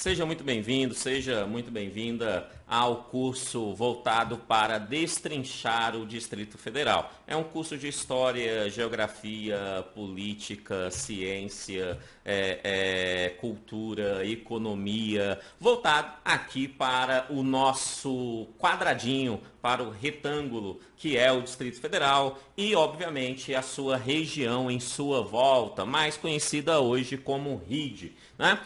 Seja muito bem-vindo, seja muito bem-vinda ao curso voltado para destrinchar o Distrito Federal. É um curso de História, Geografia, Política, Ciência, Cultura, Economia, voltado aqui para o nosso quadradinho, para o retângulo que é o Distrito Federal e, obviamente, a sua região em sua volta, mais conhecida hoje como RID. Né?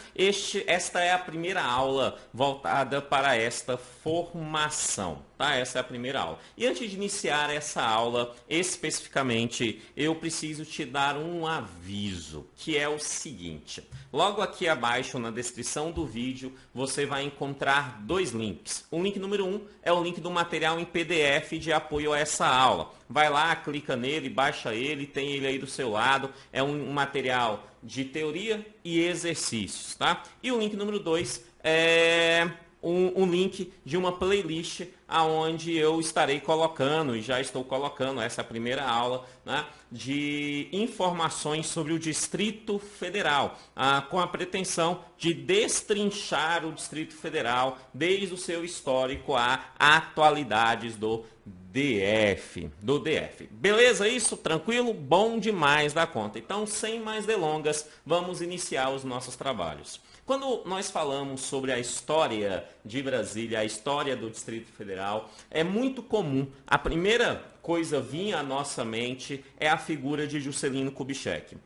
Esta é a primeira aula voltada para esta formação, tá? Essa é a primeira aula. E antes de iniciar essa aula, especificamente, eu preciso te dar um aviso, que é o seguinte. Logo aqui abaixo, na descrição do vídeo, você vai encontrar dois links. O link número 1 é o link do material em PDF de apoio a essa aula. Vai lá, clica nele, baixa ele, tem ele aí do seu lado. É um material de teoria e exercícios, tá? E o link número 2 é um link de uma playlist aonde eu estarei colocando, e já estou colocando essa primeira aula, né, de informações sobre o Distrito Federal, com a pretensão de destrinchar o Distrito Federal desde o seu histórico a atualidades do DF. Beleza isso? Tranquilo? Bom demais da conta. Então, sem mais delongas, vamos iniciar os nossos trabalhos. Quando nós falamos sobre a história de Brasília, a história do Distrito Federal, é muito comum. A primeira coisa vir à nossa mente é a figura de Juscelino Kubitschek.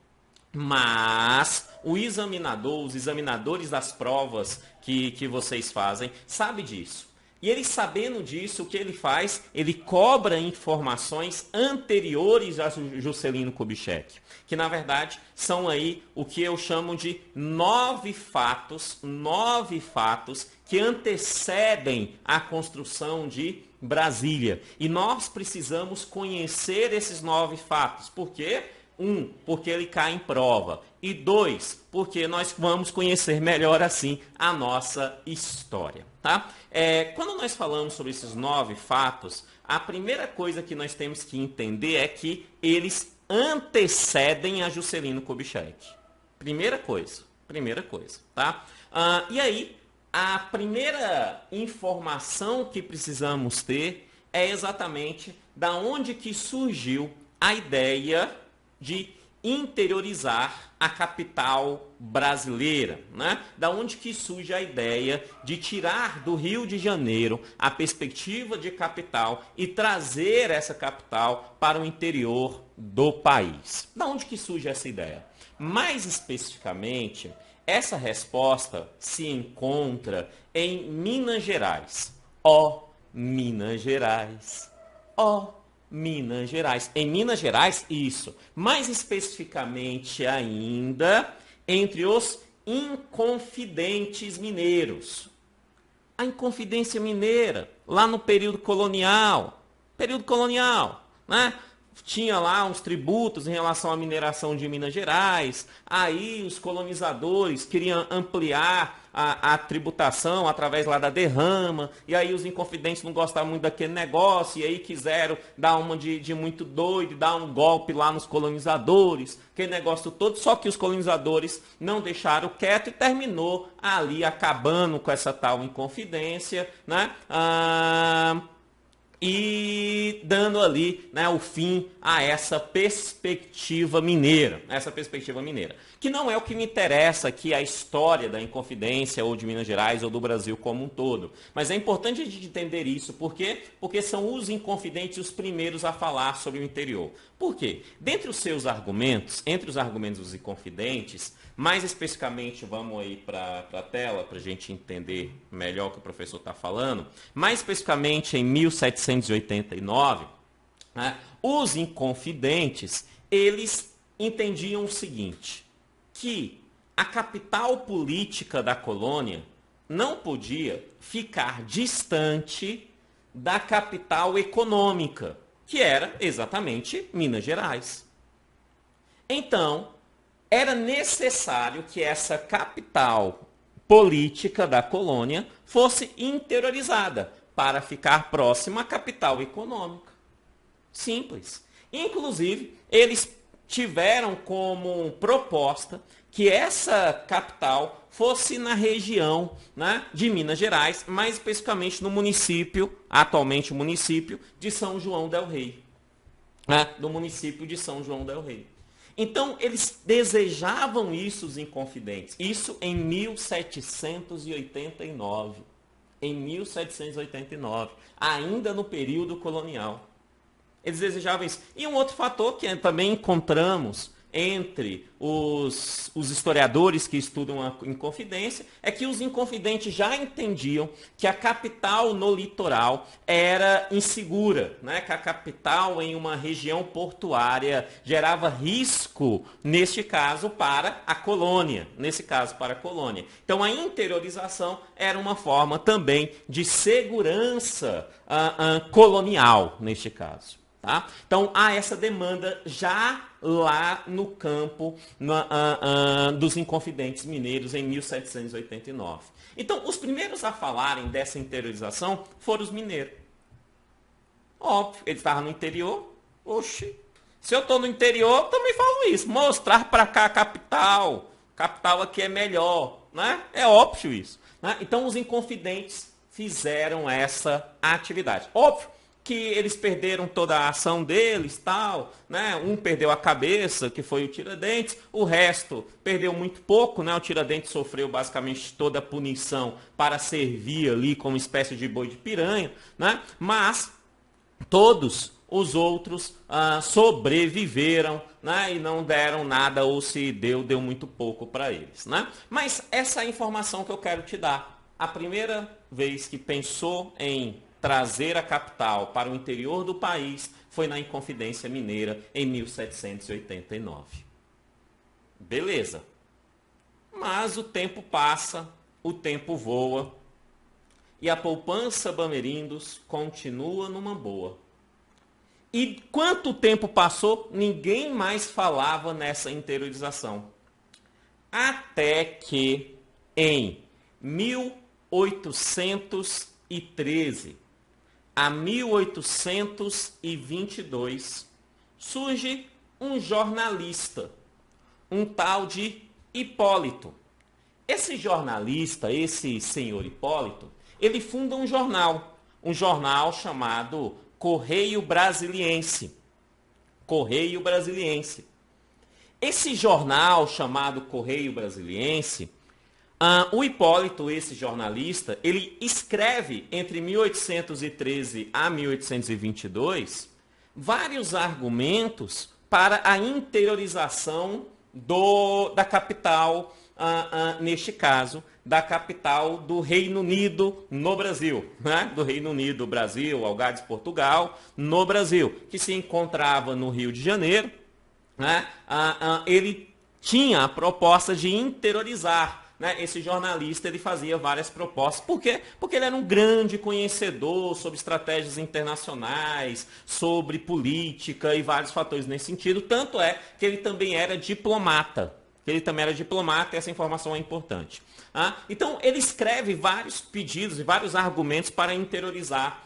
Mas o examinador, os examinadores das provas que vocês fazem, sabe disso. E ele, sabendo disso, o que ele faz? Ele cobra informações anteriores a Juscelino Kubitschek, que na verdade são aí o que eu chamo de nove fatos que antecedem a construção de Brasília. E nós precisamos conhecer esses 9 fatos. Por quê? 1, porque ele cai em prova. E 2, porque nós vamos conhecer melhor assim a nossa história. Tá? Quando nós falamos sobre esses 9 fatos, a primeira coisa que nós temos que entender é que eles antecedem a Juscelino Kubitschek. Primeira coisa. Tá? E aí, a primeira informação que precisamos ter é exatamente da onde que surgiu a ideia de interiorizar a capital brasileira, né? Da onde que surge a ideia de tirar do Rio de Janeiro a perspectiva de capital e trazer essa capital para o interior do país. Da onde que surge essa ideia? Mais especificamente, essa resposta se encontra em Minas Gerais. Minas Gerais. Minas Gerais. Em Minas Gerais, isso. Mais especificamente ainda, entre os Inconfidentes mineiros. A Inconfidência Mineira, lá no período colonial, né? Tinha lá uns tributos em relação à mineração de Minas Gerais. Aí os colonizadores queriam ampliar a tributação através lá da derrama. E aí os inconfidentes não gostavam muito daquele negócio. E aí quiseram dar uma de muito doido, dar um golpe lá nos colonizadores. Aquele negócio todo. Só que os colonizadores não deixaram quieto e terminou ali acabando com essa tal Inconfidência, né? E dando ali, né, o fim a essa perspectiva mineira. Que não é o que me interessa aqui, a história da Inconfidência ou de Minas Gerais ou do Brasil como um todo. Mas é importante a gente entender isso. Por quê? Porque são os Inconfidentes os primeiros a falar sobre o interior. Por quê? Dentre os seus argumentos, entre os argumentos dos Inconfidentes, mais especificamente, vamos aí para a tela para a gente entender melhor o que o professor está falando. Mais especificamente, em 1789, né, os Inconfidentes, eles entendiam o seguinte, que a capital política da colônia não podia ficar distante da capital econômica, que era exatamente Minas Gerais. Então, era necessário que essa capital política da colônia fosse interiorizada para ficar próxima à capital econômica. Simples. Inclusive, eles tiveram como proposta que essa capital fosse na região, né, de Minas Gerais, mais especificamente no município, atualmente o município de São João del Rei. Né, do município de São João del Rei. Então, eles desejavam isso, os inconfidentes. Isso em 1789. Em 1789, ainda no período colonial. Eles desejavam isso. E um outro fator que também encontramos entre os historiadores que estudam a Inconfidência é que os inconfidentes já entendiam que a capital no litoral era insegura, né? Que a capital em uma região portuária gerava risco, neste caso, para a colônia. Então, a interiorização era uma forma também de segurança colonial, neste caso. Tá? Então, há essa demanda já lá no campo dos Inconfidentes mineiros em 1789. Então, os primeiros a falarem dessa interiorização foram os mineiros. Óbvio, eles estavam no interior. Oxi, se eu estou no interior, também falo isso. Mostrar para cá a capital. Capital aqui é melhor. Né? É óbvio isso. Né? Então, os Inconfidentes fizeram essa atividade. Óbvio que eles perderam toda a ação deles, tal, né? Um perdeu a cabeça, que foi o Tiradentes, o resto perdeu muito pouco, né? O Tiradentes sofreu basicamente toda a punição para servir ali como espécie de boi de piranha, né? Mas todos os outros sobreviveram, né? E não deram nada, ou se deu muito pouco para eles, né? Mas essa é a informação que eu quero te dar. A primeira vez que pensou em trazer a capital para o interior do país foi na Inconfidência Mineira em 1789. Beleza. Mas o tempo passa, o tempo voa e a poupança Bamerindos continua numa boa. E quanto tempo passou, ninguém mais falava nessa interiorização. Até que em 1813 a 1822, surge um jornalista, um tal de Hipólito. Esse jornalista, esse senhor Hipólito, ele funda um jornal chamado Correio Brasiliense. Correio Brasiliense. Esse jornal chamado Correio Brasiliense, o Hipólito, esse jornalista, ele escreve entre 1813 a 1822 vários argumentos para a interiorização da capital, neste caso, da capital do Reino Unido no Brasil, né? Do Reino Unido, Brasil, Algarves, Portugal, no Brasil, que se encontrava no Rio de Janeiro, né? Ele tinha a proposta de interiorizar. Né, esse jornalista ele fazia várias propostas. Por quê? Porque ele era um grande conhecedor sobre estratégias internacionais, sobre política e vários fatores nesse sentido. Tanto é que ele também era diplomata. E essa informação é importante. Então, ele escreve vários pedidos e vários argumentos para interiorizar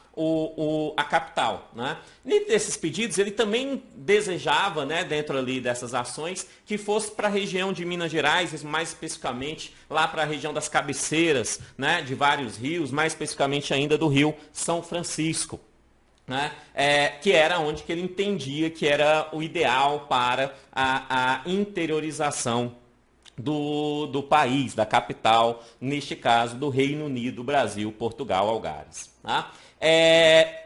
a capital. Né? Dentre esses pedidos, ele também desejava, né, dentro ali dessas ações, que fosse para a região de Minas Gerais, mais especificamente lá para a região das cabeceiras, né, de vários rios, mais especificamente ainda do rio São Francisco. Né? Que era onde que ele entendia que era o ideal para a interiorização do país, da capital, neste caso do Reino Unido, Brasil, Portugal, Algarves. Tá?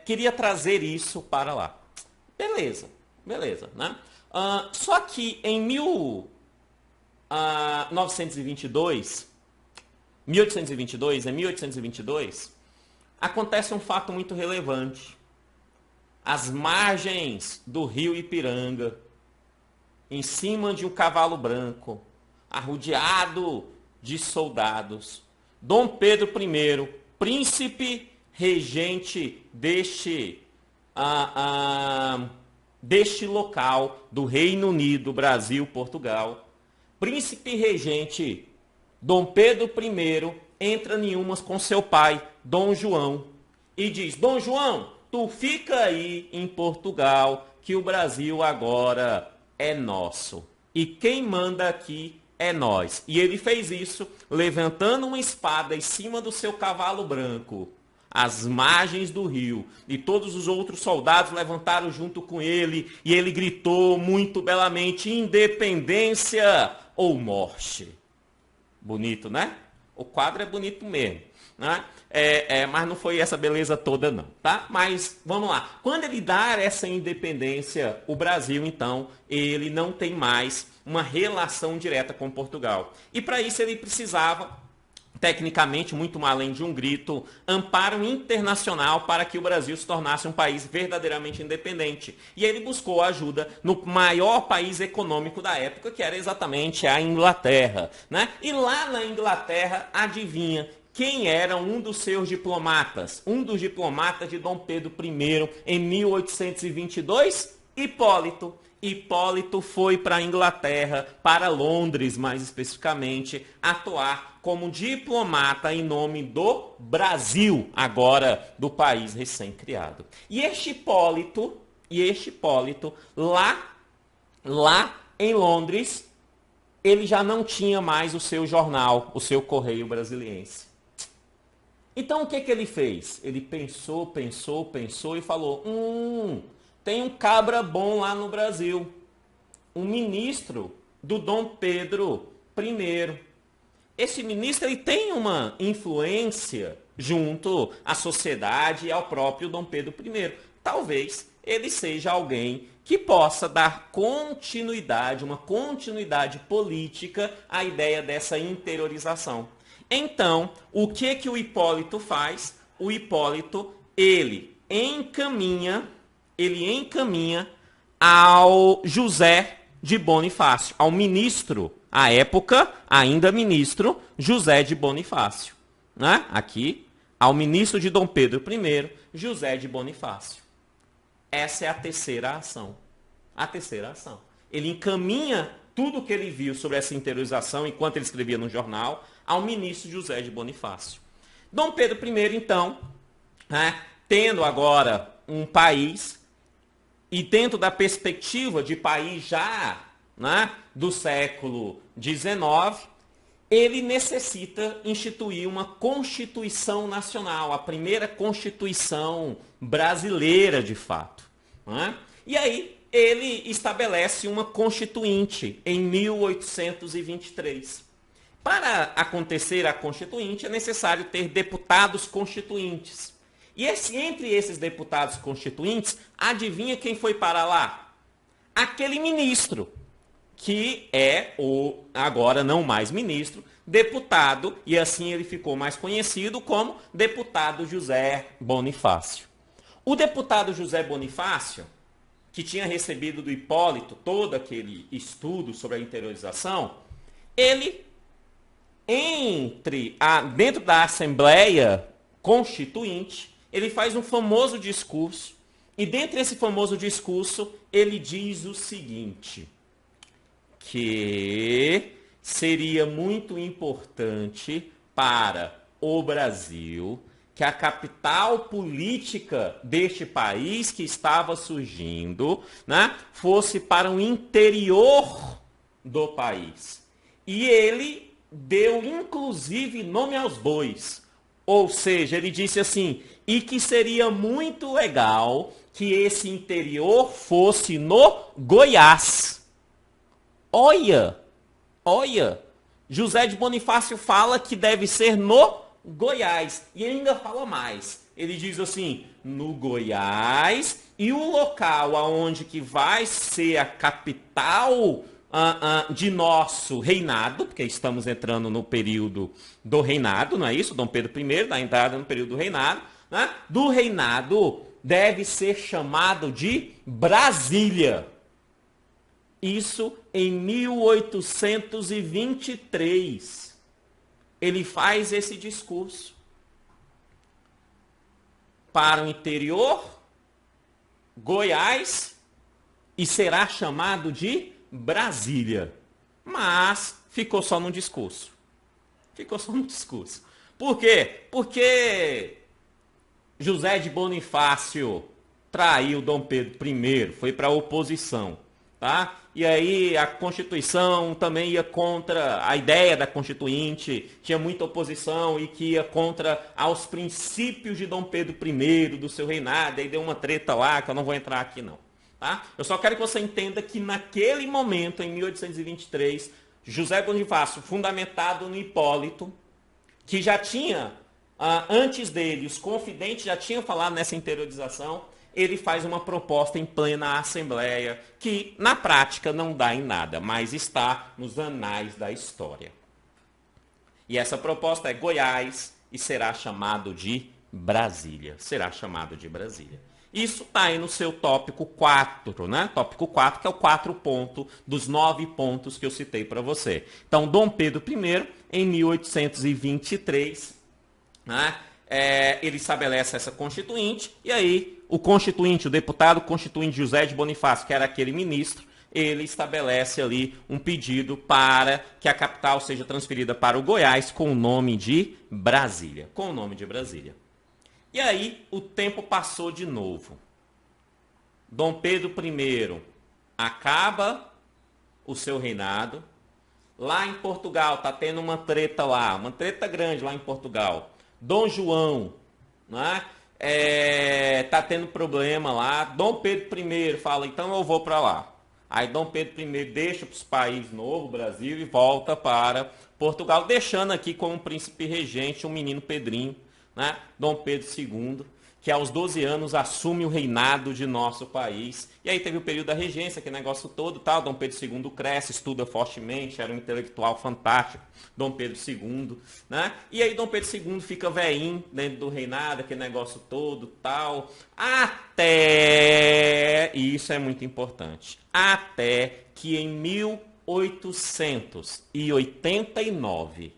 Queria trazer isso para lá. Beleza. Né? Só que em 1822, acontece um fato muito relevante. Às margens do rio Ipiranga, em cima de um cavalo branco, arrodeado de soldados, Dom Pedro I, príncipe regente deste local do Reino Unido, Brasil, Portugal, príncipe regente Dom Pedro I entra em umas com seu pai, Dom João, e diz: Dom João, tu fica aí em Portugal, que o Brasil agora é nosso. E quem manda aqui é nós. E ele fez isso levantando uma espada em cima do seu cavalo branco, às margens do rio. E todos os outros soldados levantaram junto com ele. E ele gritou muito belamente: independência ou morte. Bonito, né? O quadro é bonito mesmo. Né? Mas não foi essa beleza toda não, tá? Mas vamos lá. Quando ele dá essa independência, o Brasil, então, ele não tem mais uma relação direta com Portugal. E para isso ele precisava, tecnicamente, muito além de um grito, amparo internacional para que o Brasil se tornasse um país verdadeiramente independente. E ele buscou ajuda no maior país econômico da época, que era exatamente a Inglaterra. Né? E lá na Inglaterra, adivinha quem era um dos seus diplomatas? Um dos diplomatas de Dom Pedro I em 1822? Hipólito. Hipólito foi para a Inglaterra, para Londres mais especificamente, atuar como diplomata em nome do Brasil, agora do país recém-criado. E este Hipólito, lá em Londres, ele já não tinha mais o seu jornal, o seu Correio Brasiliense. Então o que ele fez? Ele pensou e falou: tem um cabra bom lá no Brasil, um ministro do Dom Pedro I. Esse ministro ele tem uma influência junto à sociedade e ao próprio Dom Pedro I. Talvez ele seja alguém que possa dar continuidade, uma continuidade política à ideia dessa interiorização. Então, o que o Hipólito faz? O Hipólito, ele encaminha ao José de Bonifácio, ao ministro, à época, ainda ministro, José de Bonifácio. Né? Aqui, ao ministro de Dom Pedro I, José de Bonifácio. Essa é a terceira ação. A terceira ação. Ele encaminha tudo o que ele viu sobre essa interiorização, enquanto ele escrevia no jornal, ao ministro José de Bonifácio. Dom Pedro I, então, tendo agora um país, e dentro da perspectiva de país já do século XIX, ele necessita instituir uma Constituição Nacional, a primeira Constituição brasileira, de fato. E aí ele estabelece uma Constituinte em 1823. Para acontecer a Constituinte, é necessário ter deputados constituintes. E entre esses deputados constituintes, adivinha quem foi para lá? Aquele ministro, que é o, agora não mais ministro, deputado, e assim ele ficou mais conhecido como deputado José Bonifácio. O deputado José Bonifácio, que tinha recebido do Hipólito todo aquele estudo sobre a interiorização, ele, dentro da Assembleia Constituinte, ele faz um famoso discurso, e dentro desse famoso discurso, ele diz o seguinte, que seria muito importante para o Brasil que a capital política deste país que estava surgindo, fosse para o interior do país. E ele deu, inclusive, nome aos bois. Ou seja, ele disse assim, e que seria muito legal que esse interior fosse no Goiás. Olha, José de Bonifácio fala que deve ser no Goiás. E ele ainda fala mais. Ele diz assim, no Goiás, e o local aonde que vai ser a capital de nosso reinado, porque estamos entrando no período do reinado, não é isso? Dom Pedro I, da entrada no período do reinado, do reinado deve ser chamado de Brasília. Isso em 1823. Ele faz esse discurso para o interior, Goiás, e será chamado de Brasília. Mas ficou só no discurso. Por quê? Porque José de Bonifácio traiu Dom Pedro I, foi para a oposição. Tá? E aí a Constituição também ia contra a ideia da Constituinte, tinha muita oposição e que ia contra aos princípios de Dom Pedro I, do seu reinado, aí deu uma treta lá, que eu não vou entrar aqui não. Tá? Eu só quero que você entenda que naquele momento, em 1823, José Bonifácio, fundamentado no Hipólito, que já tinha, antes dele, os confidentes já tinham falado nessa interiorização, ele faz uma proposta em plena Assembleia, que na prática não dá em nada, mas está nos anais da história. E essa proposta é Goiás e será chamado de Brasília. Será chamado de Brasília. Isso está aí no seu tópico 4, né? Tópico 4, que é o 4 ponto dos 9 pontos que eu citei para você. Então, Dom Pedro I, em 1823, né? Ele estabelece essa constituinte, e aí o constituinte, o deputado constituinte José de Bonifácio, que era aquele ministro, ele estabelece ali um pedido para que a capital seja transferida para o Goiás com o nome de Brasília. Com o nome de Brasília. E aí o tempo passou de novo. Dom Pedro I acaba o seu reinado. Lá em Portugal está tendo uma treta lá, uma treta grande lá em Portugal. Dom João, né? Tá tendo problema lá. Dom Pedro I fala, então eu vou para lá. Aí Dom Pedro I deixa para os países novo, Brasil, e volta para Portugal, deixando aqui como príncipe regente um menino Pedrinho, né? Dom Pedro II, que aos 12 anos assume o reinado de nosso país. E aí teve o período da regência, aquele negócio todo, tal. Dom Pedro II cresce, estuda fortemente, era um intelectual fantástico, Dom Pedro II, né? E aí Dom Pedro II fica velhinho dentro do reinado, aquele negócio todo, tal. Até, e isso é muito importante, até que em 1889,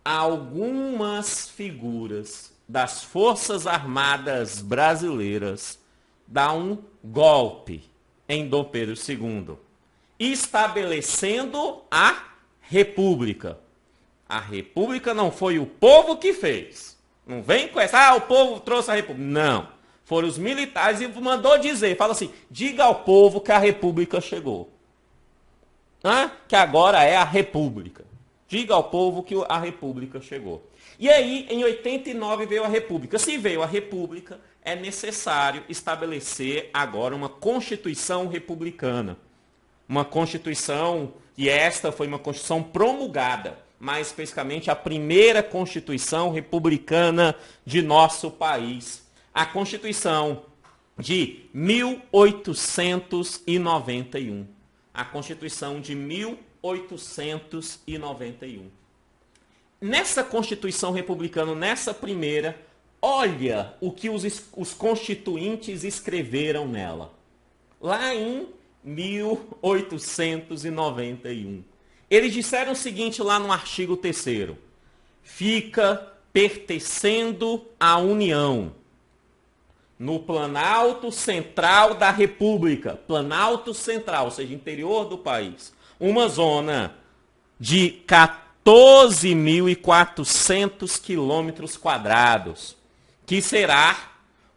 algumas figuras das Forças Armadas Brasileiras dão um golpe em Dom Pedro II, estabelecendo a República. A República não foi o povo que fez. Não vem com essa, o povo trouxe a República. Não. Foram os militares e mandou dizer, fala assim, diga ao povo que a República chegou. Que agora é a República. Diga ao povo que a República chegou. E aí, em 89 veio a República. Se veio a República, é necessário estabelecer agora uma Constituição republicana. Uma Constituição, e esta foi uma Constituição promulgada, mais especificamente a primeira Constituição republicana de nosso país. A Constituição de 1891. A Constituição de 1891. Nessa Constituição republicana, nessa primeira, olha o que os constituintes escreveram nela. Lá em 1891. Eles disseram o seguinte lá no artigo 3º. Fica pertencendo à União, no Planalto Central da República, Planalto Central, ou seja, interior do país, uma zona de 14.400 quilômetros quadrados, que será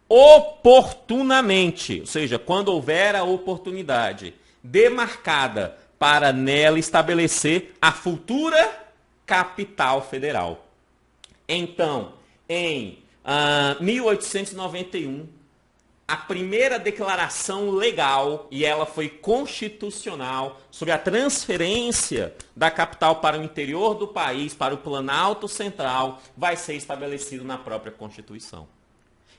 oportunamente, ou seja, quando houver a oportunidade, demarcada para nela estabelecer a futura capital federal. Então, em 1891, a primeira declaração legal, e ela foi constitucional, sobre a transferência da capital para o interior do país, para o Planalto Central, vai ser estabelecido na própria Constituição.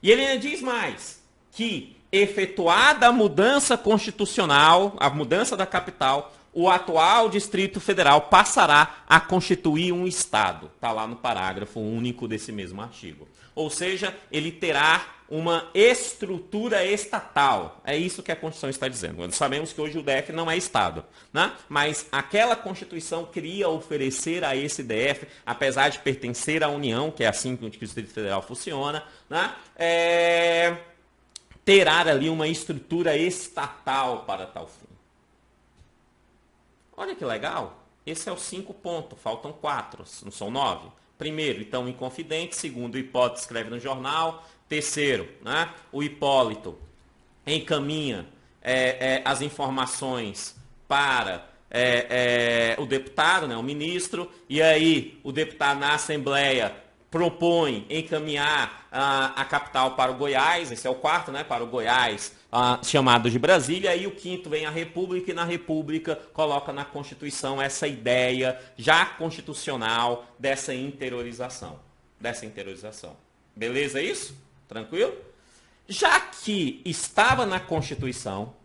E ele ainda diz mais, que efetuada a mudança constitucional, a mudança da capital, o atual Distrito Federal passará a constituir um Estado. Está lá no parágrafo único desse mesmo artigo. Ou seja, ele terá uma estrutura estatal. É isso que a Constituição está dizendo. Nós sabemos que hoje o DF não é Estado, né? Mas aquela Constituição queria oferecer a esse DF, apesar de pertencer à União, que é assim que o Distrito Federal funciona, né? Terá ali uma estrutura estatal para tal fim. Olha que legal. Esse é o 5 ponto, faltam 4, não são 9. Primeiro, então, inconfidente. Segundo, o Hipólito escreve no jornal. Terceiro, né, o Hipólito encaminha as informações para o deputado, né, o ministro, e aí o deputado na Assembleia propõe encaminhar a capital para o Goiás, esse é o quarto, né, para o Goiás, chamado de Brasília, e o quinto vem a República, e na República coloca na Constituição essa ideia já constitucional dessa interiorização. Beleza isso? Tranquilo? Já que estava na Constituição,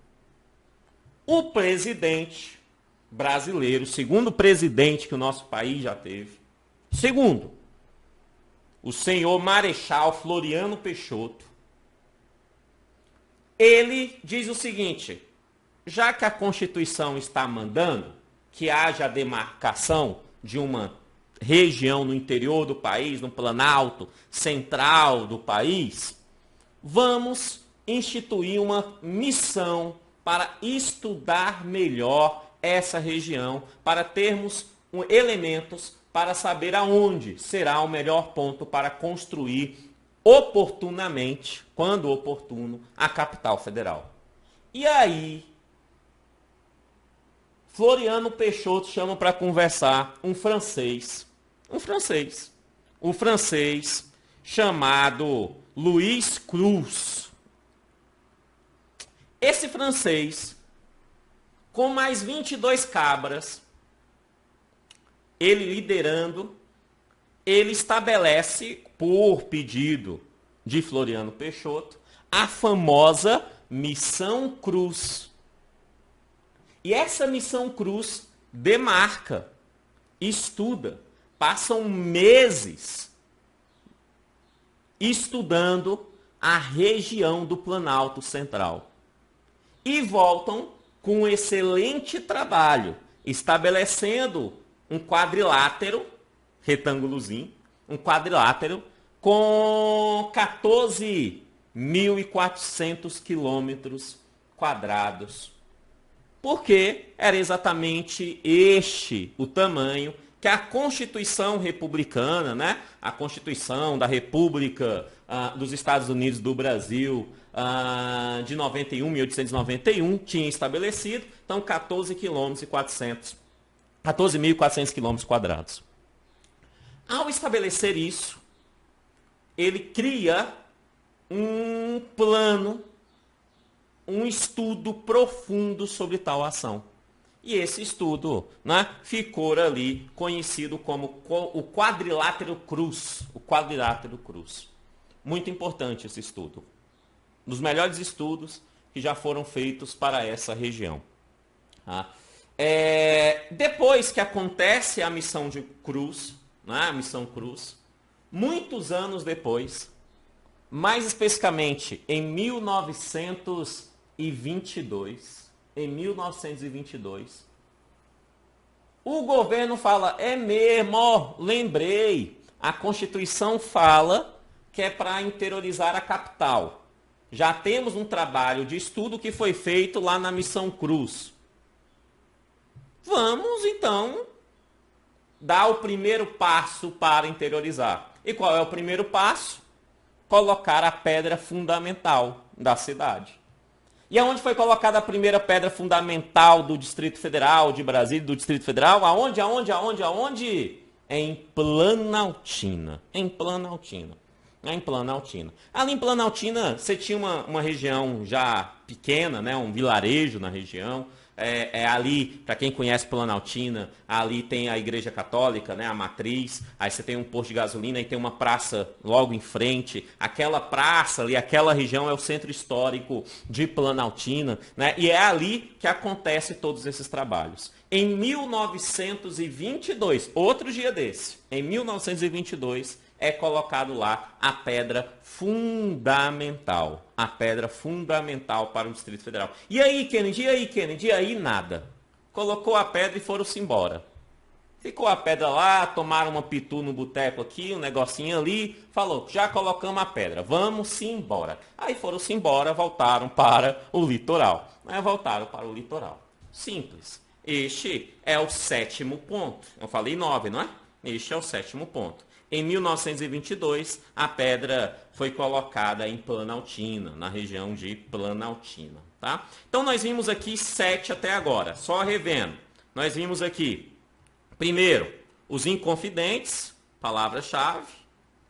o presidente brasileiro, segundo presidente que o nosso país já teve, segundo, o senhor Marechal Floriano Peixoto, ele diz o seguinte: já que a Constituição está mandando que haja a demarcação de uma região no interior do país, no Planalto central do país, vamos instituir uma missão para estudar melhor essa região, para termos elementos para saber aonde será o melhor ponto para construir oportunamente, quando oportuno, a capital federal. E aí, Floriano Peixoto chama para conversar um francês chamado Luiz Cruz. Esse francês, com mais 22 cabras, ele liderando, ele estabelece, por pedido de Floriano Peixoto, a famosa Missão Cruz. E essa Missão Cruz demarca, estuda, passam meses estudando a região do Planalto Central. E voltam com um excelente trabalho, estabelecendo um quadrilátero, retângulozinho, um quadrilátero com 14.400 quilômetros quadrados. Porque era exatamente este o tamanho que a Constituição republicana, né? A Constituição da República dos Estados Unidos do Brasil, de 1891, tinha estabelecido. Então, 14.400 quilômetros quadrados. Ao estabelecer isso, ele cria um plano, um estudo profundo sobre tal ação. E esse estudo, né, ficou ali conhecido como o Quadrilátero Cruz. O Quadrilátero Cruz. Muito importante esse estudo. Um dos melhores estudos que já foram feitos para essa região. Tá? Depois que acontece a missão de Cruz, né, a missão Cruz, muitos anos depois, mais especificamente em 1922, o governo fala, é mesmo, ó, lembrei, a Constituição fala que é para interiorizar a capital. Já temos um trabalho de estudo que foi feito lá na Missão Cruz. Vamos, então, dar o primeiro passo para interiorizar. E qual é o primeiro passo? Colocar a pedra fundamental da cidade. E aonde foi colocada a primeira pedra fundamental do Distrito Federal, de Brasília, do Distrito Federal? Aonde? Em Planaltina. Em Planaltina. Ali em Planaltina, você tinha uma região já pequena, né, um vilarejo na região. Ali, para quem conhece Planaltina, ali tem a Igreja Católica, né, a Matriz, aí você tem um posto de gasolina e tem uma praça logo em frente. Aquela praça ali, aquela região é o centro histórico de Planaltina, né, e é ali que acontece todos esses trabalhos. Em 1922, outro dia desse, em 1922, é colocado lá a pedra fundamental. A pedra fundamental para o Distrito Federal. E aí, Kennedy? E aí, nada. Colocou a pedra e foram-se embora. Ficou a pedra lá, tomaram uma pitu no boteco aqui, um negocinho ali. Falou, já colocamos a pedra, vamos-se embora. Aí foram-se embora, voltaram para o litoral. Simples. Este é o sétimo ponto. Eu falei 9, não é? Este é o sétimo ponto. Em 1922, a pedra foi colocada em Planaltina, na região de Planaltina. Tá? Então, nós vimos aqui 7 até agora. Só revendo. Nós vimos aqui, primeiro, os Inconfidentes, palavra-chave,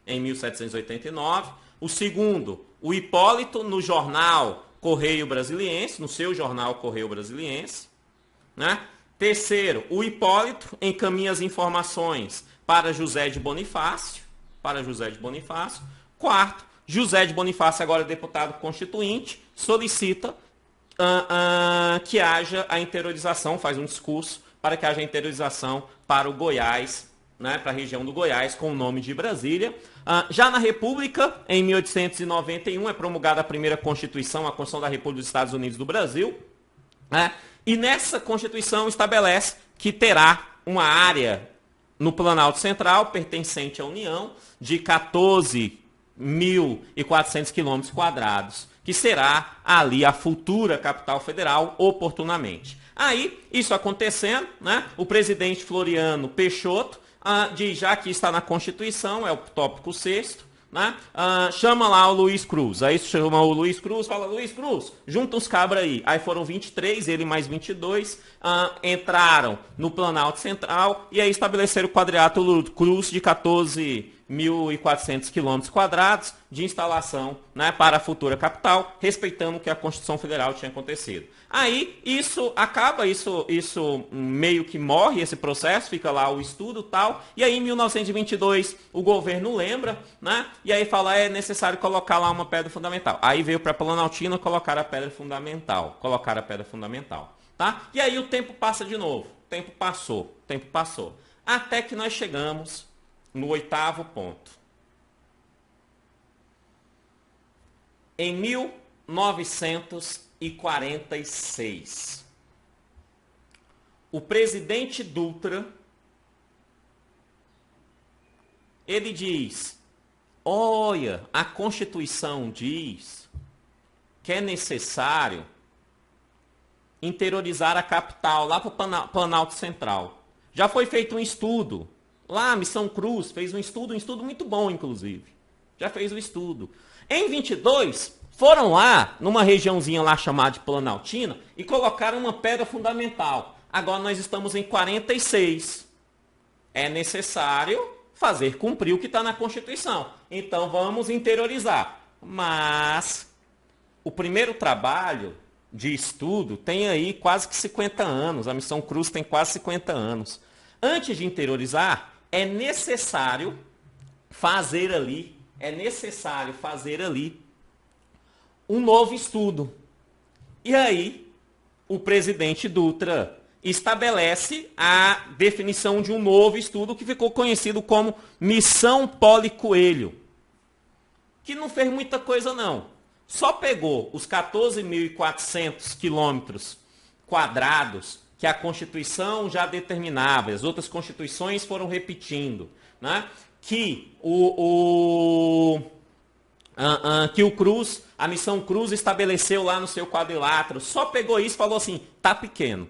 em 1789. O segundo, o Hipólito no jornal Correio Brasiliense, no seu jornal Correio Brasiliense. Né? Terceiro, o Hipólito encaminha as informações para José de Bonifácio. Quarto, José de Bonifácio, agora deputado constituinte, solicita que haja a interiorização, faz um discurso para que haja a interiorização para o Goiás, né, para a região do Goiás, com o nome de Brasília. Já na República, em 1891, é promulgada a primeira Constituição, a Constituição da República dos Estados Unidos do Brasil. Né, e nessa Constituição estabelece que terá uma área no Planalto Central, pertencente à União, de 14.400 quilômetros quadrados, que será ali a futura capital federal, oportunamente. Aí, isso acontecendo, né, o presidente Floriano Peixoto diz, já que está na Constituição, é o tópico 6º, né, chama lá o Luiz Cruz. Aí chama o Luiz Cruz, fala, Luiz Cruz, junta uns cabras aí. Aí foram 23, ele mais 22, entraram no Planalto Central e aí estabeleceram o quadrilátero Cruz de 14.400 quilômetros quadrados de instalação, né, para a futura capital, respeitando o que a Constituição Federal tinha acontecido. Aí isso acaba, isso meio que morre esse processo, fica lá o estudo e tal, e aí em 1922 o governo lembra, né, e aí fala, é necessário colocar lá uma pedra fundamental. Aí veio para Planaltina colocar a pedra fundamental, tá? E aí o tempo passa de novo, o tempo passou, até que nós chegamos no 8º ponto. Em 1946, o presidente Dutra, ele diz, olha, a Constituição diz que é necessário interiorizar a capital, lá para o Planalto Central. Já foi feito um estudo, lá a Missão Cruz fez um estudo muito bom, inclusive. Já fez o estudo. Em 22, foram lá, numa regiãozinha lá chamada de Planaltina, e colocaram uma pedra fundamental. Agora nós estamos em 46. É necessário fazer cumprir o que está na Constituição. Então vamos interiorizar. Mas o primeiro trabalho de estudo tem aí quase que 50 anos. A Missão Cruz tem quase 50 anos. Antes de interiorizar, é necessário fazer ali um novo estudo. E aí, o presidente Dutra estabelece a definição de um novo estudo que ficou conhecido como Missão Paulo Coelho, que não fez muita coisa não. Só pegou os 14.400 quilômetros quadrados que a Constituição já determinava, as outras constituições foram repetindo, né? Que a Missão Cruz estabeleceu lá no seu quadrilátero, só pegou isso e falou assim, tá pequeno,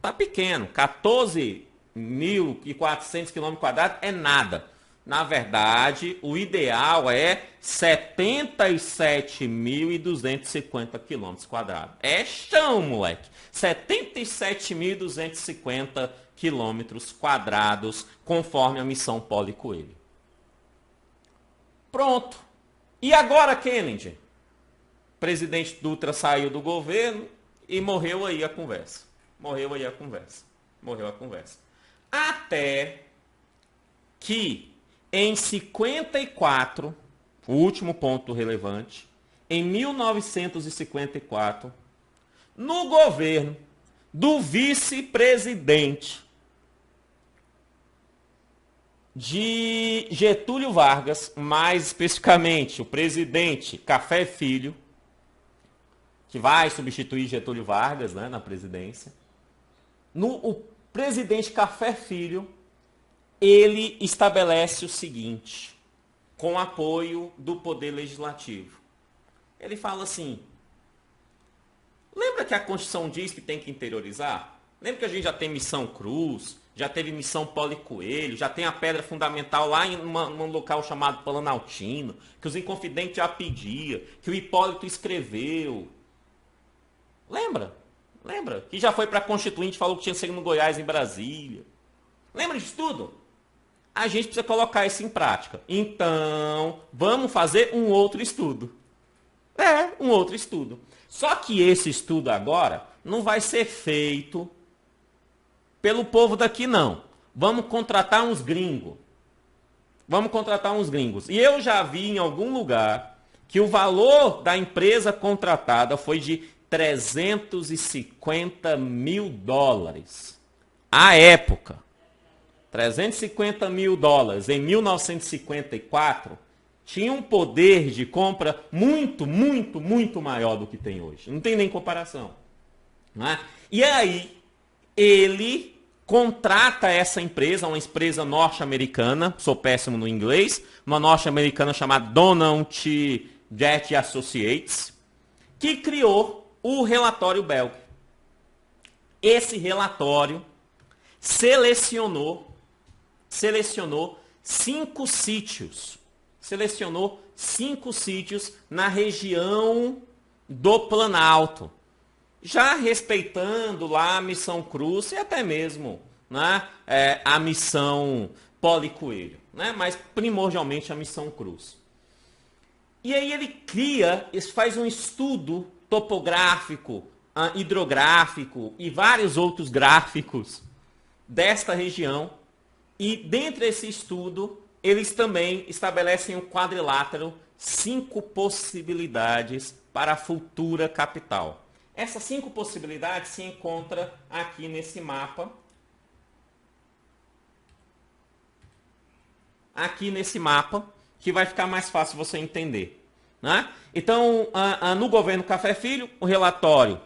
14.400 quilômetros quadrados é nada. Na verdade, o ideal é 77.250 quilômetros quadrados. É chão, moleque. 77.250 quilômetros quadrados, conforme a Missão Paulo Coelho. Pronto. E agora, Kennedy? Presidente Dutra saiu do governo e morreu aí a conversa. Até que em 54, o último ponto relevante, em 1954, no governo do vice-presidente de Getúlio Vargas, mais especificamente o presidente Café Filho, que vai substituir Getúlio Vargas, né, na presidência, o presidente Café Filho, ele estabelece o seguinte, com apoio do Poder Legislativo. Ele fala assim, lembra que a Constituição diz que tem que interiorizar? Lembra que a gente já tem Missão Cruz, já teve Missão Paulo Coelho, já tem a pedra fundamental lá em num local chamado Planaltino, que os Inconfidentes já pediam, que o Hipólito escreveu. Lembra? Lembra? Que já foi para a Constituinte, falou que tinha sido no Goiás, em Brasília. Lembra disso tudo? A gente precisa colocar isso em prática. Então, vamos fazer um outro estudo. Um outro estudo. Só que esse estudo agora não vai ser feito pelo povo daqui, não. Vamos contratar uns gringos. Vamos contratar uns gringos. E eu já vi em algum lugar que o valor da empresa contratada foi de $350 mil. À época. $350 mil em 1954 tinha um poder de compra muito, muito, muito maior do que tem hoje. Não tem nem comparação. Não é? E aí, ele contrata essa empresa, uma empresa norte-americana, sou péssimo no inglês, uma norte-americana chamada Donald Jet Associates, que criou o relatório belga. Esse relatório selecionou 5 sítios. Selecionou 5 sítios na região do Planalto. Já respeitando lá a Missão Cruz e até mesmo, né, a Missão Paulo Coelho, né, mas primordialmente a Missão Cruz. E aí ele faz um estudo topográfico, hidrográfico e vários outros gráficos desta região. E dentro desse estudo, eles também estabelecem um quadrilátero, 5 possibilidades para a futura capital. Essas 5 possibilidades se encontram aqui nesse mapa. Aqui nesse mapa, que vai ficar mais fácil você entender. Né? Então, no governo Café Filho, o relatório,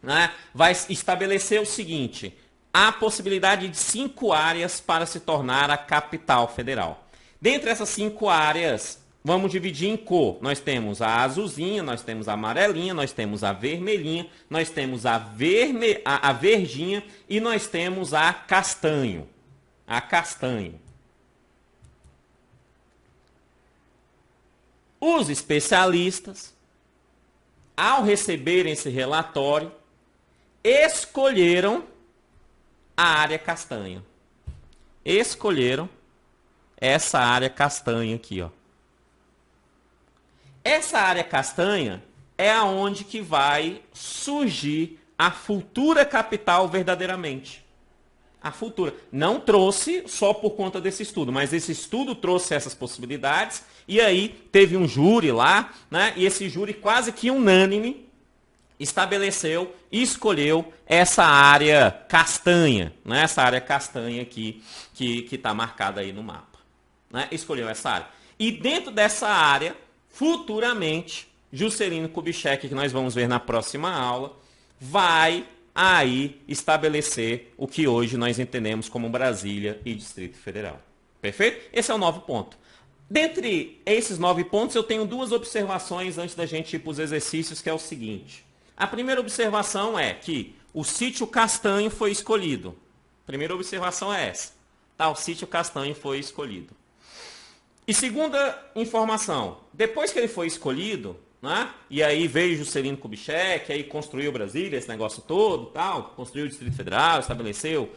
né, vai estabelecer o seguinte: há a possibilidade de 5 áreas para se tornar a capital federal. Dentre essas 5 áreas, vamos dividir em cor. Nós temos a azulzinha, nós temos a amarelinha, nós temos a vermelhinha, nós temos a verdinha e nós temos a castanho. A castanho. Os especialistas, ao receberem esse relatório, escolheram a área castanha. Escolheram essa área castanha aqui, ó. Essa área castanha é aonde que vai surgir a futura capital verdadeiramente. A futura. Não trouxe só por conta desse estudo, mas esse estudo trouxe essas possibilidades e aí teve um júri lá, né? E esse júri quase que unânime estabeleceu e escolheu essa área castanha, né? Essa área castanha aqui que está marcada aí no mapa, né? Escolheu essa área. E dentro dessa área, futuramente, Juscelino Kubitschek, que nós vamos ver na próxima aula, vai aí estabelecer o que hoje nós entendemos como Brasília e Distrito Federal. Perfeito? Esse é o 9 ponto. Dentre esses 9 pontos, eu tenho 2 observações antes da gente ir para os exercícios, que é o seguinte. A primeira observação é que o sítio Castanho foi escolhido. A primeira observação é essa. Tá, o sítio Castanho foi escolhido. E segunda informação, depois que ele foi escolhido, né, e aí veio Juscelino Kubitschek, aí construiu Brasília, esse negócio todo, tal, construiu o Distrito Federal, estabeleceu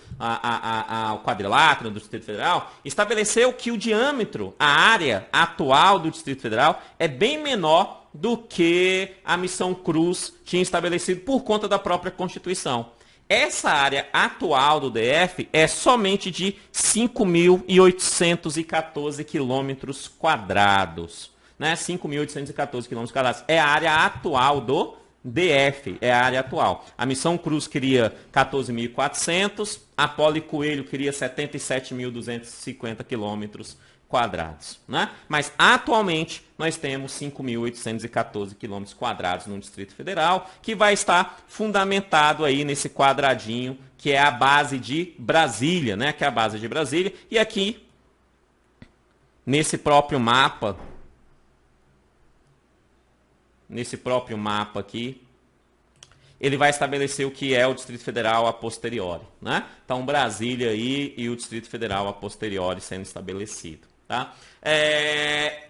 o quadrilátero do Distrito Federal, estabeleceu que o diâmetro, a área atual do Distrito Federal é bem menor do que a Missão Cruz tinha estabelecido por conta da própria Constituição. Essa área atual do DF é somente de 5.814 quilômetros quadrados. Né? 5.814 quilômetros quadrados. É a área atual do DF, é a área atual. A Missão Cruz queria 14.400, a Paulo Coelho queria 77.250 quilômetros quadrados. Né? Mas atualmente nós temos 5.814 quilômetros quadrados no Distrito Federal, que vai estar fundamentado aí nesse quadradinho, que é a base de Brasília, né? Que é a base de Brasília. E aqui, nesse próprio mapa aqui, ele vai estabelecer o que é o Distrito Federal a posteriori, né? Então, Brasília aí e o Distrito Federal a posteriori sendo estabelecido, tá?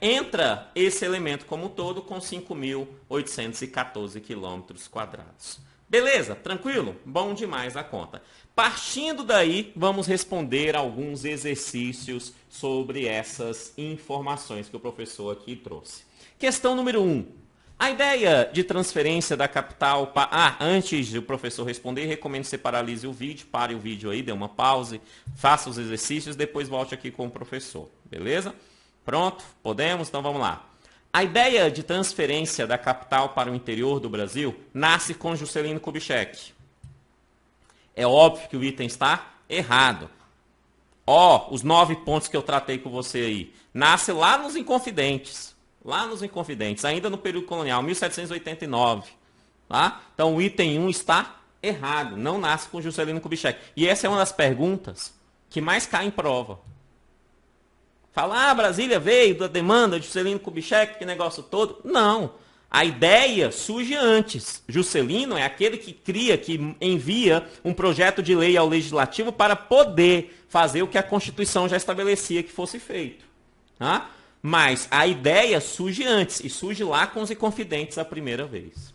Entra esse elemento como um todo com 5.814 quilômetros quadrados. Beleza? Tranquilo? Bom demais a conta. Partindo daí, vamos responder alguns exercícios sobre essas informações que o professor aqui trouxe. Questão número 1. A ideia de transferência da capital... antes do professor responder, recomendo que você paralise o vídeo, pare o vídeo aí, dê uma pause, faça os exercícios, depois volte aqui com o professor. Beleza? Pronto? Podemos? Então vamos lá. A ideia de transferência da capital para o interior do Brasil nasce com Juscelino Kubitschek. É óbvio que o item está errado. Os 9 pontos que eu tratei com você aí. Nasce lá nos Inconfidentes. Lá nos Inconfidentes, ainda no período colonial, 1789. Tá? Então o item 1 está errado. Não nasce com Juscelino Kubitschek. E essa é uma das perguntas que mais cai em prova. Fala, Brasília veio da demanda de Juscelino Kubitschek, que negócio todo. Não. A ideia surge antes. Juscelino é aquele que cria, que envia um projeto de lei ao legislativo para poder fazer o que a Constituição já estabelecia que fosse feito. Tá? Mas a ideia surge antes, e surge lá com os Inconfidentes a primeira vez.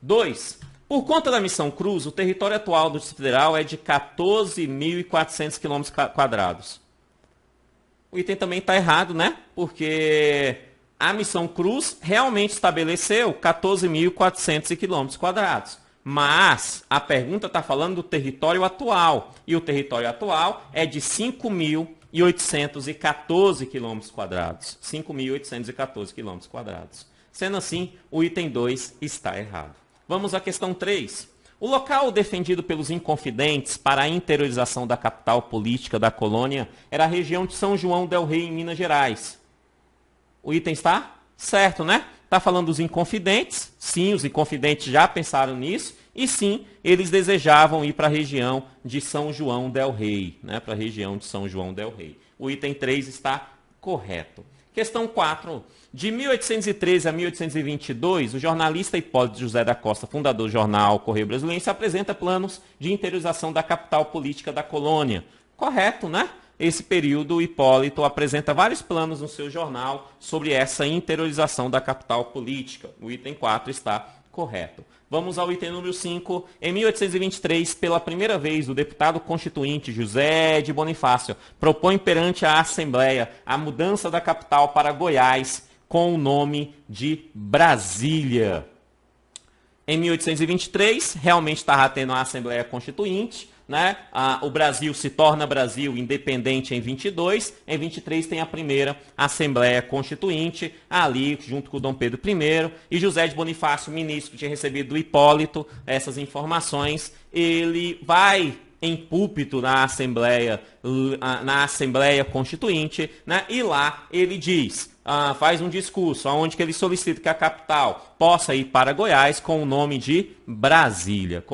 2. Por conta da Missão Cruz, o território atual do Distrito Federal é de 14.400 km². O item também está errado, né? Porque a Missão Cruz realmente estabeleceu 14.400 km². Mas a pergunta está falando do território atual. E o território atual é de 5.814 km². 5.814 km². Sendo assim, o item 2 está errado. Vamos à questão 3. O local defendido pelos Inconfidentes para a interiorização da capital política da colônia era a região de São João del Rei, em Minas Gerais. O item está certo, né? Está falando dos Inconfidentes. Sim, os Inconfidentes já pensaram nisso. E sim, eles desejavam ir para a região de São João del Rei. Né? Para a região de São João del Rei. O item 3 está correto. Questão 4. De 1813 a 1822, o jornalista Hipólito José da Costa, fundador do jornal Correio Brasiliense, apresenta planos de interiorização da capital política da colônia. Correto, né? Esse período, o Hipólito apresenta vários planos no seu jornal sobre essa interiorização da capital política. O item 4 está correto. Vamos ao item número 5. Em 1823, pela primeira vez, o deputado constituinte José de Bonifácio propõe perante a Assembleia a mudança da capital para Goiás com o nome de Brasília. Em 1823, realmente estava tendo a Assembleia Constituinte, né? O Brasil se torna Brasil independente em 22, em 23 tem a primeira Assembleia Constituinte, ali junto com o Dom Pedro I, e José de Bonifácio, ministro, tinha recebido do Hipólito essas informações, ele vai em púlpito na Assembleia Constituinte, né? E lá ele diz, faz um discurso onde que ele solicita que a capital possa ir para Goiás com o nome de Brasília.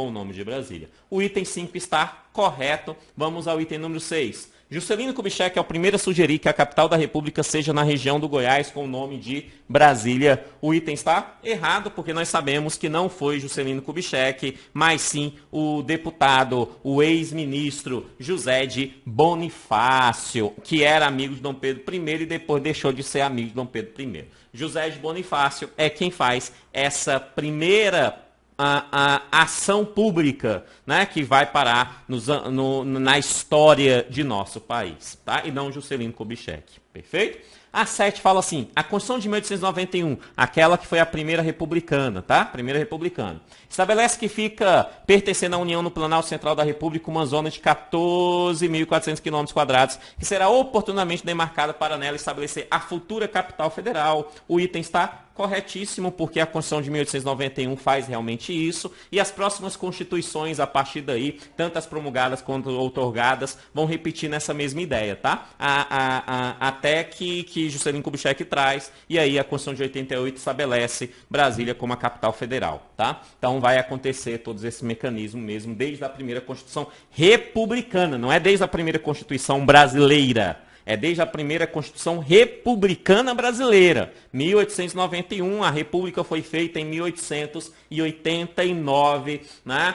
O item 5 está correto. Vamos ao item número 6. Juscelino Kubitschek é o primeiro a sugerir que a capital da República seja na região do Goiás com o nome de Brasília. O item está errado, porque nós sabemos que não foi Juscelino Kubitschek, mas sim o deputado, o ex-ministro José de Bonifácio, que era amigo de Dom Pedro I e depois deixou de ser amigo de Dom Pedro I. José de Bonifácio é quem faz essa primeira a ação pública, né, que vai parar na história de nosso país, tá? E não Juscelino Kubitschek, perfeito? A 7 fala assim, a Constituição de 1891, aquela que foi a primeira republicana, tá? Primeira republicana. Estabelece que fica pertencendo à União no Planalto Central da República uma zona de 14.400 km², que será oportunamente demarcada para nela estabelecer a futura capital federal. O item está corretíssimo, porque a Constituição de 1891 faz realmente isso, e as próximas constituições, a partir daí, tanto as promulgadas quanto outorgadas, vão repetir nessa mesma ideia, tá? Até que Juscelino Kubitschek traz, e aí a Constituição de 88 estabelece Brasília como a capital federal, tá? Então vai acontecer todos esses mecanismos mesmo, desde a primeira Constituição republicana, não é desde a primeira Constituição brasileira. É desde a primeira Constituição Republicana Brasileira, 1891, a República foi feita em 1889, né?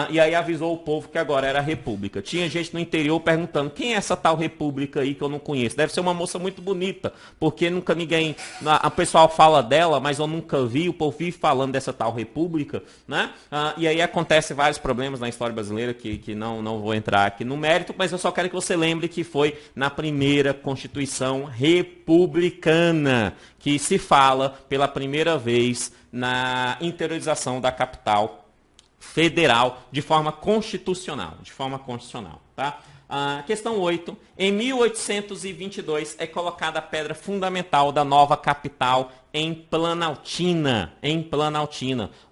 E aí avisou o povo que agora era República. Tinha gente no interior perguntando, quem é essa tal República aí que eu não conheço? Deve ser uma moça muito bonita, porque nunca ninguém, o pessoal fala dela, mas eu nunca vi, o povo vive falando dessa tal República, né? E aí acontece vários problemas na história brasileira que não vou entrar aqui no mérito, mas eu só quero que você lembre que foi na primeira Constituição Republicana que se fala pela primeira vez na interiorização da capital federal de forma constitucional, tá? Questão 8. Em 1822 é colocada a pedra fundamental da nova capital em Planaltina.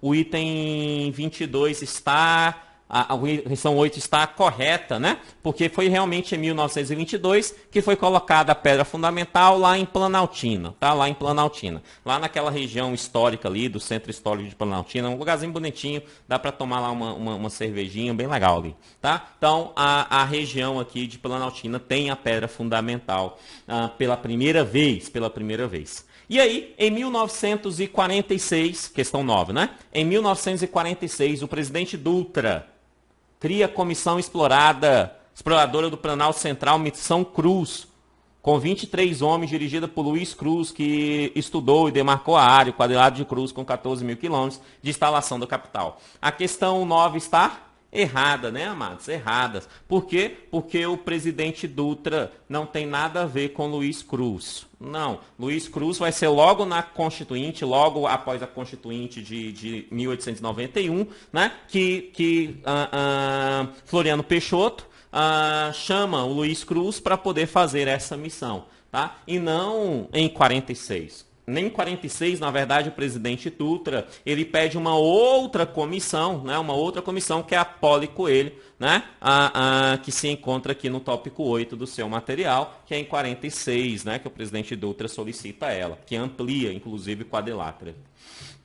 O item 22 está... A questão 8 está correta, né? Porque foi realmente em 1922 que foi colocada a pedra fundamental lá em Planaltina, tá? Lá em Planaltina. Lá naquela região histórica ali, do centro histórico de Planaltina, um lugarzinho bonitinho, dá para tomar lá uma cervejinha bem legal ali, tá? Então, a região aqui de Planaltina tem a pedra fundamental pela primeira vez. E aí, em 1946, questão 9, né? Em 1946, o presidente Dutra cria a Comissão Exploradora do Planalto Central, Missão Cruz, com 23 homens, dirigida por Luiz Cruz, que estudou e demarcou a área, o quadrilátero de Cruz, com 14 mil quilômetros de instalação da capital. A questão 9 está errada, né, amados? Erradas. Por quê? Porque o presidente Dutra não tem nada a ver com Luiz Cruz. Não, Luiz Cruz vai ser logo na Constituinte, logo após a Constituinte de 1891, né, que Floriano Peixoto chama o Luiz Cruz para poder fazer essa missão, tá? E não em 46. Nem em 46, na verdade, o presidente Dutra, ele pede uma outra comissão, né? Que é a Poli Coelho, né? Que se encontra aqui no tópico 8 do seu material, que é em 46, né? Que o presidente Dutra solicita ela, que amplia, inclusive, o quadrilátero.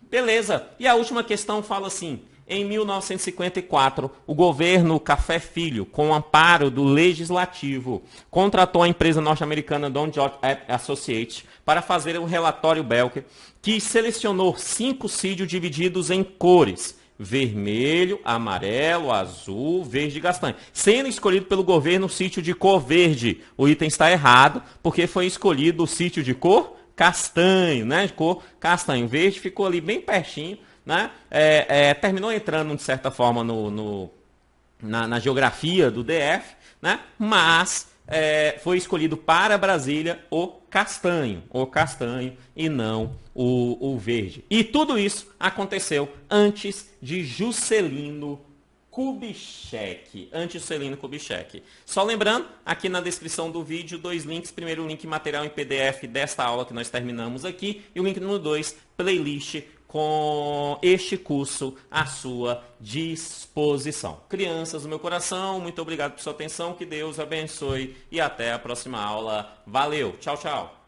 Beleza, e a última questão fala assim: em 1954, o governo Café Filho, com o amparo do Legislativo, contratou a empresa norte-americana Don George Associates para fazer um relatório Belker que selecionou 5 sítios divididos em cores: vermelho, amarelo, azul, verde e castanho. Sendo escolhido pelo governo o sítio de cor verde. O item está errado, porque foi escolhido o sítio de cor castanho, né? De cor castanho. Verde ficou ali bem pertinho, né? Terminou entrando, de certa forma, na geografia do DF, né? Mas foi escolhido para Brasília o castanho e não o verde. E tudo isso aconteceu antes de Juscelino Kubitschek. Só lembrando, aqui na descrição do vídeo, 2 links. Primeiro link, material em PDF desta aula que nós terminamos aqui. E o link número 2, playlist com este curso à sua disposição. Crianças do meu coração, muito obrigado por sua atenção. Que Deus abençoe e até a próxima aula. Valeu, tchau, tchau.